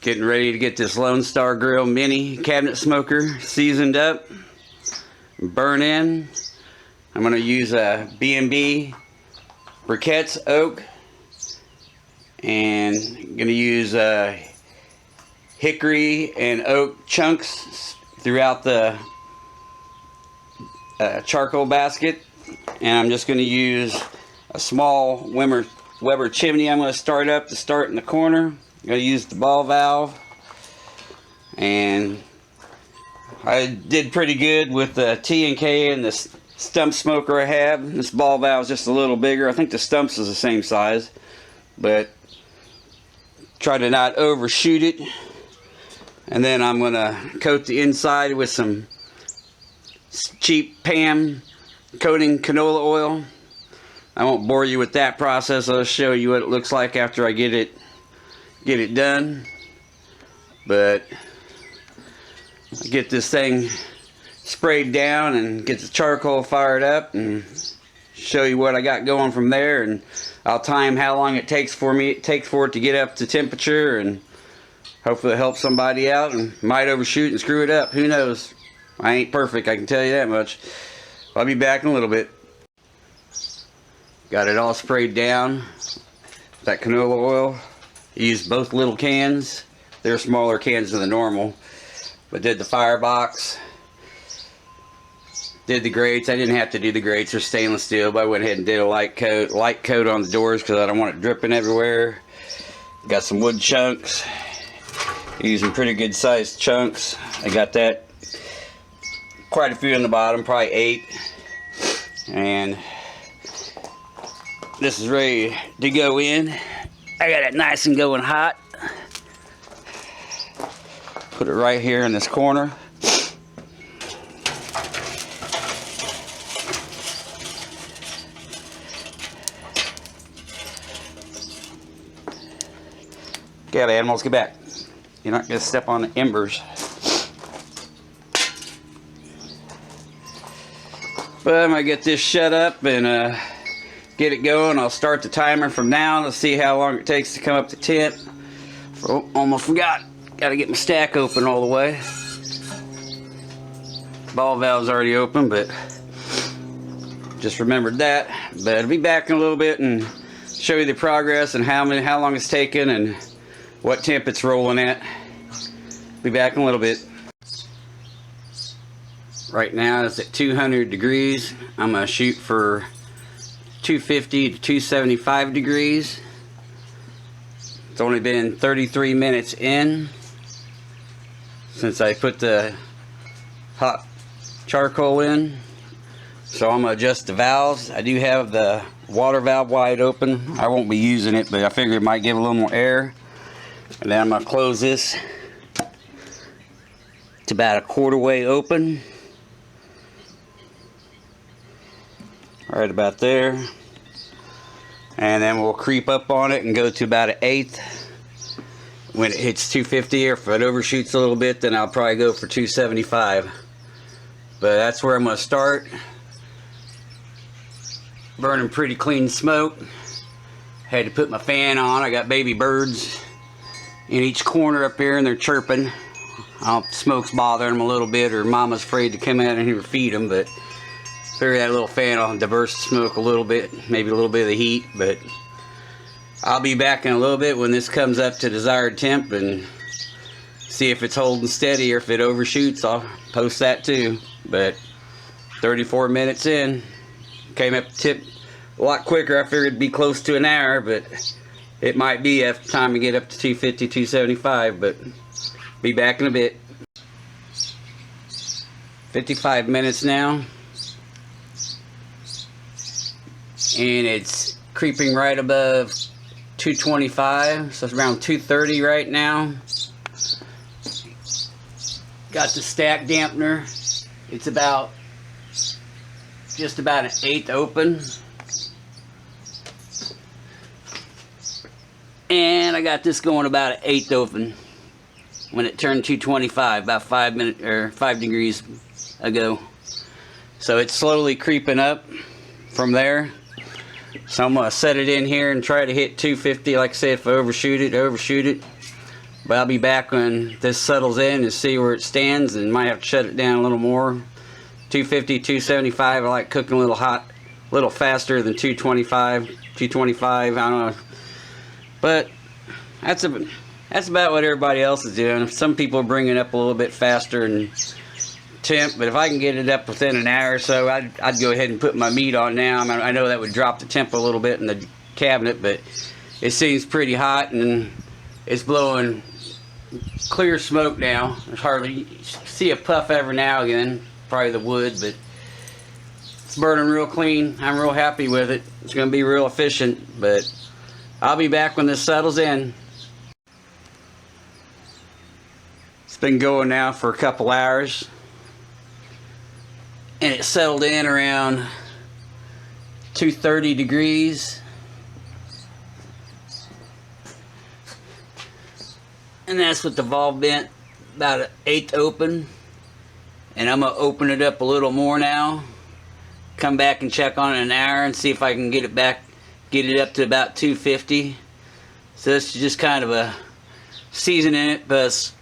Getting ready to get this Lone Star Grill mini cabinet smoker seasoned up, burn in. I'm going to use a B&B briquettes oak, and I'm going to use hickory and oak chunks throughout the charcoal basket. And I'm just going to use a small Weber chimney I'm going to start up to start in the corner. I'm going to use the ball valve, and I did pretty good with the T&K and the stump smoker I have. This ball valve is just a little bigger. I think the stumps is the same size, but try to not overshoot it. And then I'm going to coat the inside with some cheap Pam coating canola oil. I won't bore you with that process. I'll show you what it looks like after I get it done. But I get this thing sprayed down and get the charcoal fired up and show you what I got going from there, and I'll time how long it takes for it to get up to temperature, and hopefully it'll help somebody out. And might overshoot and screw it up, who knows. I ain't perfect, I can tell you that much. I'll be back in a little bit. Got it all sprayed down, that canola oil. Used both little cans. They're smaller cans than the normal. But did the firebox. Did the grates. I didn't have to do the grates. They're stainless steel, but I went ahead and did a light coat on the doors because I don't want it dripping everywhere. Got some wood chunks. Using pretty good sized chunks. I got that. Quite a few in the bottom, probably 8. And this is ready to go in. I got it nice and going hot. Put it right here in this corner. Get out, animals, get back. You're not going to step on the embers. But I'm going to get this shut up and get it going. I'll start the timer from now. Let's see how long it takes to come up to temp. Oh, almost forgot. Got to get my stack open all the way. Ball valve's already open, but just remembered that. But I'll be back in a little bit and show you the progress and how long it's taken and what temp it's rolling at. Be back in a little bit. Right now it's at 200 degrees. I'm going to shoot for 250 to 275 degrees. It's only been 33 minutes in since I put the hot charcoal in. So I'm going to adjust the valves. I do have the water valve wide open. I won't be using it, but I figured it might give a little more air. And then I'm going to close this to about a quarter way open. Right about there. And then we'll creep up on it and go to about an 1/8. When it hits 250, or if it overshoots a little bit, then I'll probably go for 275. But that's where I'm going to start. Burning pretty clean smoke. Had to put my fan on. I got baby birds in each corner up here and they're chirping. Smoke's bothering them a little bit, or mama's afraid to come out and here feed them, but figure that little fan will diverse the smoke a little bit, maybe a little bit of the heat. But I'll be back in a little bit when this comes up to desired temp and see if it's holding steady, or if it overshoots I'll post that too. But 34 minutes in, came up to tip a lot quicker. I figured it'd be close to an hour, but it might be after time to get up to 250, 275, but be back in a bit. 55 minutes now. And it's creeping right above 225, so it's around 230 right now. Got the stack dampener. It's about just about an 1/8 open. And I got this going about an 1/8 open when it turned 225, about 5 degrees ago. So it's slowly creeping up from there. So I'm going to set it in here and try to hit 250. Like I said, if I overshoot it, But I'll be back when this settles in and see where it stands, and might have to shut it down a little more. 250, 275, I like cooking a little hot, a little faster than 225, 225, I don't know. But that's about what everybody else is doing. Some people are bringing it up a little bit faster and temp, but if I can get it up within an hour or so, I'd go ahead and put my meat on now. I know that would drop the temp a little bit in the cabinet, but it seems pretty hot and it's blowing clear smoke now. There's hardly, see a puff every now and again, probably the wood, but it's burning real clean. I'm real happy with it. It's going to be real efficient, but I'll be back when this settles in. It's been going now for a couple hours, and it settled in around 230 degrees. And that's with the valve bent about an eighth open. And I'm going to open it up a little more now. Come back and check on it in an hour and see if I can get it up to about 250. So this is just kind of a seasoning it, but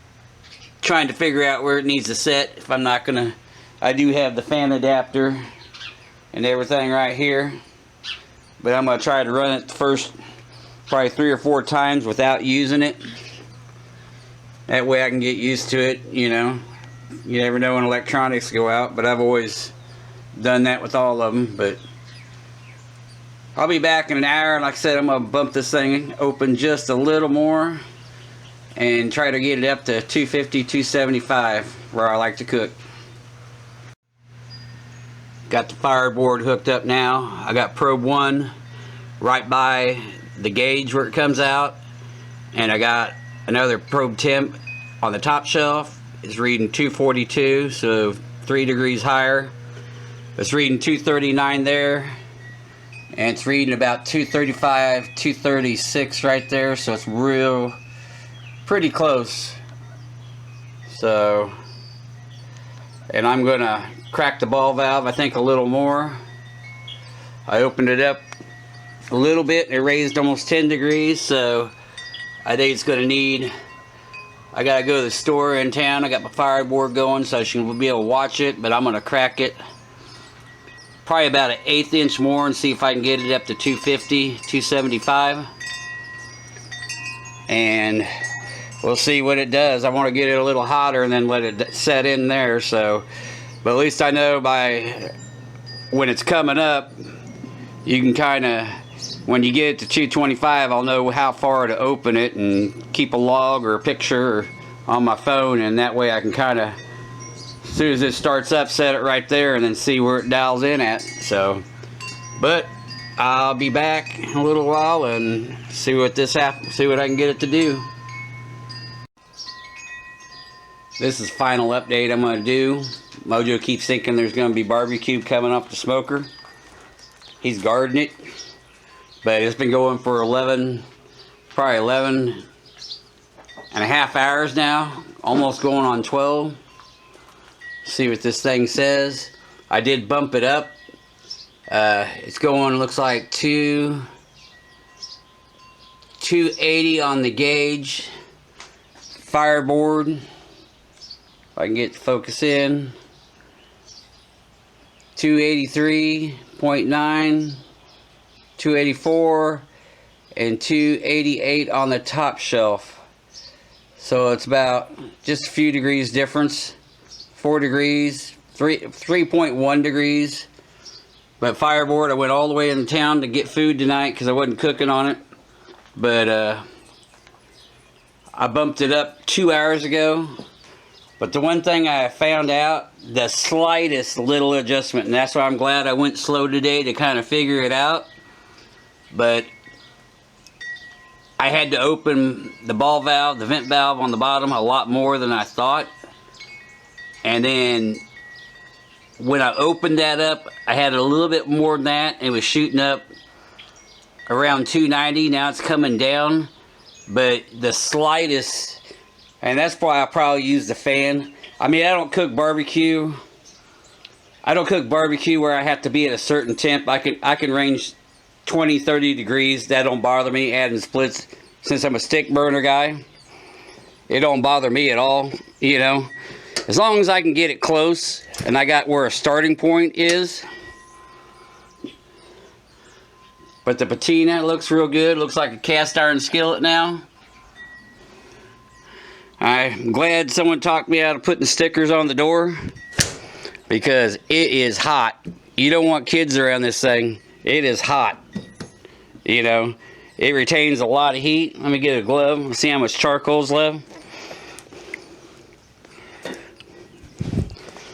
trying to figure out where it needs to set. If I'm not going to, I do have the fan adapter and everything right here. But I'm going to try to run it the first probably 3 or 4 times without using it. That way I can get used to it, you know. You never know when electronics go out, but I've always done that with all of them. But I'll be back in an hour. Like I said, I'm going to bump this thing open just a little more and try to get it up to 250, 275 where I like to cook. Got the fireboard hooked up now. I got probe 1 right by the gauge where it comes out, and I got another probe temp on the top shelf. It's reading 242, so 3 degrees higher. It's reading 239 there, and it's reading about 235, 236 right there, so it's pretty close. So, and I'm gonna crack the ball valve, I think, a little more. I opened it up a little bit and it raised almost 10 degrees, so I think it's gonna need, I gotta go to the store in town. I got my fireboard going so I should be able to watch it, but I'm gonna crack it probably about an 1/8 inch more and see if I can get it up to 250, 275, and we'll see what it does. I want to get it a little hotter and then let it set in there. So, but at least I know by when it's coming up, you can kind of, when you get it to 225, I'll know how far to open it and keep a log or a picture on my phone, and that way I can kind of, as soon as it starts up, set it right there and then see where it dials in at. So, but I'll be back in a little while and see what I can get it to do. This is final update I'm going to do. Mojo keeps thinking there's going to be barbecue coming off the smoker. He's guarding it. But it's been going for probably 11 and a half hours now. Almost going on 12. See what this thing says. I did bump it up. It's going, looks like 280 on the gauge. Fireboard. If I can get the focus in. 283.9. 284 and 288 on the top shelf. So it's about just a few degrees difference. 4 degrees, 3.1 degrees. But fireboard, I went all the way in town to get food tonight because I wasn't cooking on it. But I bumped it up 2 hours ago. But the one thing I found out, the slightest little adjustment, and that's why I'm glad I went slow today to kind of figure it out. But I had to open the ball valve, the vent valve on the bottom, a lot more than I thought. And then when I opened that up, I had a little bit more than that. It was shooting up around 290. Now it's coming down. But the slightest, and that's why I probably use the fan. I mean, I don't cook barbecue. I don't cook barbecue where I have to be at a certain temp. I can range 20, 30 degrees. That don't bother me, adding splits, since I'm a stick burner guy. it don't bother me at all, you know. As long as I can get it close and I got where a starting point is. But the patina looks real good. Looks like a cast iron skillet now. I'm glad someone talked me out of putting stickers on the door, because it is hot. You don't want kids around this thing. It is hot. You know, it retains a lot of heat. Let me get a glove. Let's see how much charcoal's left.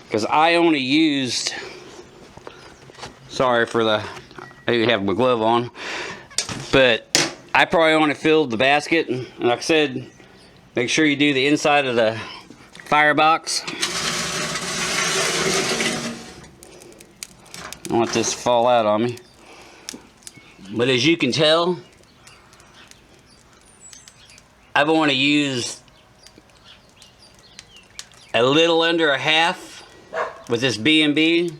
Because I only used, sorry for the, I didn't have my glove on, but I probably only filled the basket. And like I said, make sure you do the inside of the firebox. I don't want this to fall out on me. But as you can tell, I've only used a little under a half with this B&B.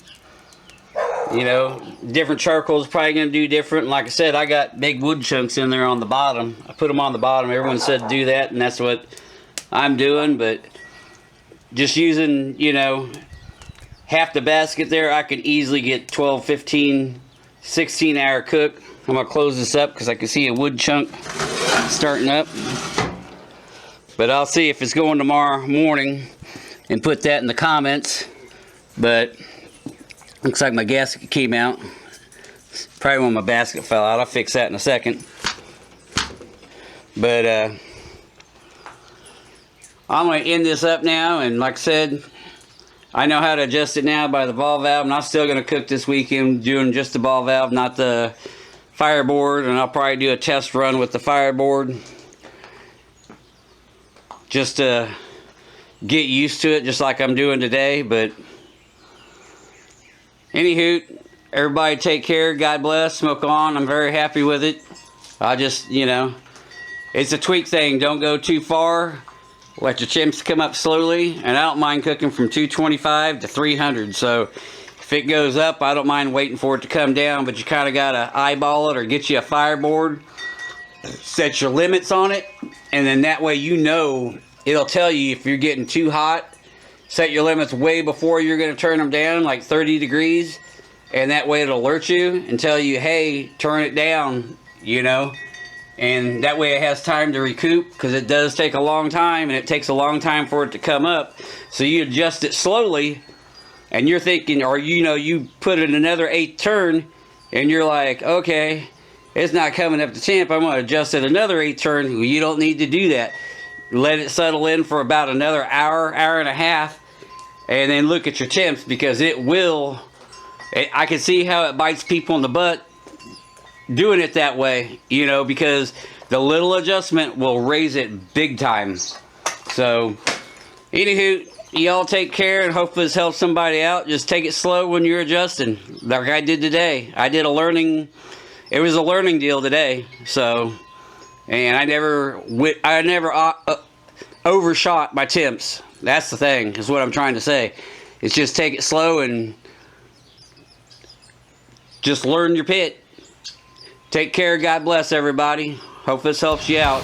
You know, different charcoal is probably going to do different. Like I said, I got big wood chunks in there on the bottom. I put them on the bottom. Everyone said to do that, and that's what I'm doing. But just using, you know, half the basket there, I could easily get 12, 15, 16 hour cook. I'm going to close this up because I can see a wood chunk starting up. But I'll see if it's going tomorrow morning and put that in the comments. But looks like my gasket came out. Probably when my basket fell out. I'll fix that in a second. But I'm going to end this up now. And like I said, I know how to adjust it now by the ball valve. And I'm still going to cook this weekend doing just the ball valve, not the fireboard. And I'll probably do a test run with the fireboard, just to get used to it, just like I'm doing today. But anywho, everybody take care. God bless. Smoke on. I'm very happy with it. I just, you know, it's a tweak thing. Don't go too far. Let your temps come up slowly. And I don't mind cooking from 225 to 300. So if it goes up, I don't mind waiting for it to come down. But you kind of got to eyeball it or get you a fireboard. Set your limits on it. And then that way you know, it'll tell you if you're getting too hot. Set your limits way before you're going to turn them down, like 30 degrees. And that way it'll alert you and tell you, hey, turn it down, you know. And that way it has time to recoup, because it does take a long time, and it takes a long time for it to come up. So you adjust it slowly, and you're thinking, or you know, you put in another 8th turn, and you're like, okay, it's not coming up to temp. I'm going to adjust it another 8th turn. Well, you don't need to do that. Let it settle in for about another hour, hour and a half, and then look at your temps, because it will. I can see how it bites people in the butt doing it that way, you know, because the little adjustment will raise it big time. So, anywho, y'all take care, and hopefully this helps somebody out. Just take it slow when you're adjusting, like I did today. I did a learning. It was a learning deal today. So, and I never overshot my temps. That's the thing, is what I'm trying to say. It's just take it slow and just learn your pit. Take care. God bless everybody. Hope this helps you out.